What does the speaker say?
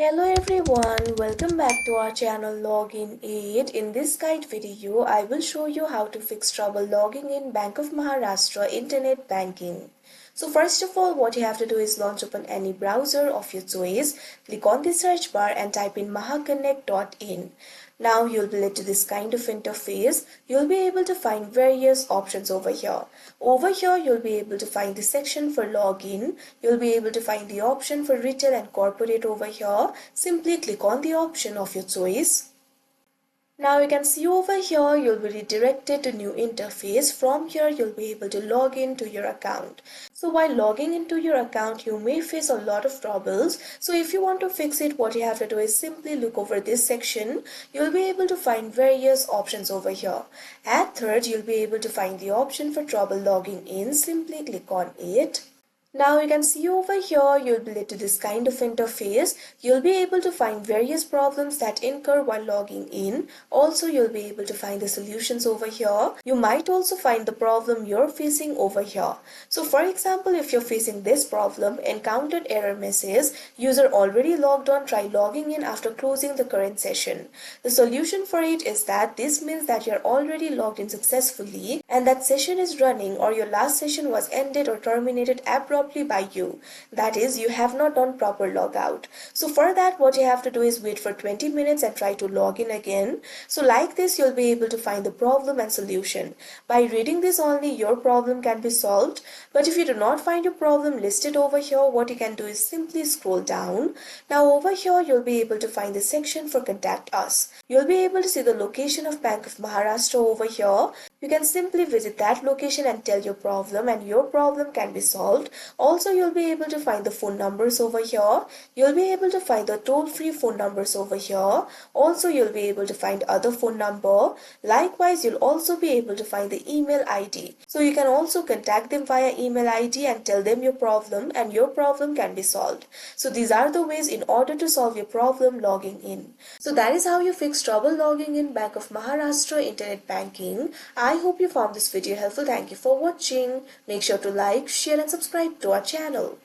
Hello everyone, welcome back to our channel Login Aid. In this guide video, I will show you how to fix trouble logging in Bank of Maharashtra internet banking. So first of all, what you have to do is launch open any browser of your choice. Click on the search bar and type in mahaconnect.in. Now you'll be led to this kind of interface. You'll be able to find various options over here. Over here, you'll be able to find the section for login. You'll be able to find the option for retail and corporate over here. Simply click on the option of your choice. Now you can see over here you'll be redirected to new interface. From here you'll be able to log into your account. So while logging into your account you may face a lot of troubles. So if you want to fix it, what you have to do is simply look over this section. You'll be able to find various options over here. At third you'll be able to find the option for trouble logging in. Simply click on it. Now you can see over here you'll be led to this kind of interface. You'll be able to find various problems that incur while logging in. Also you'll be able to find the solutions over here. You might also find the problem you're facing over here. So for example, if you're facing this problem, encountered error message, user already logged on, try logging in after closing the current session. The solution for it is that this means that you're already logged in successfully and that session is running or your last session was ended or terminated abruptly by you. That is, you have not done proper logout. So for that, what you have to do is wait for 20 minutes and try to log in again. So like this, you'll be able to find the problem and solution. By reading this only, your problem can be solved. But if you do not find your problem listed over here, what you can do is simply scroll down. Now over here, you'll be able to find the section for contact us. You'll be able to see the location of Bank of Maharashtra over here. You can simply visit that location and tell your problem and your problem can be solved. Also, you'll be able to find the phone numbers over here. You'll be able to find the toll-free phone numbers over here. Also, you'll be able to find other phone number. Likewise, you'll also be able to find the email ID. So you can also contact them via email ID and tell them your problem and your problem can be solved. So these are the ways in order to solve your problem logging in. So that is how you fix trouble logging in Bank of Maharashtra internet banking. I hope you found this video helpful. Thank you for watching. Make sure to like, share and subscribe to our channel.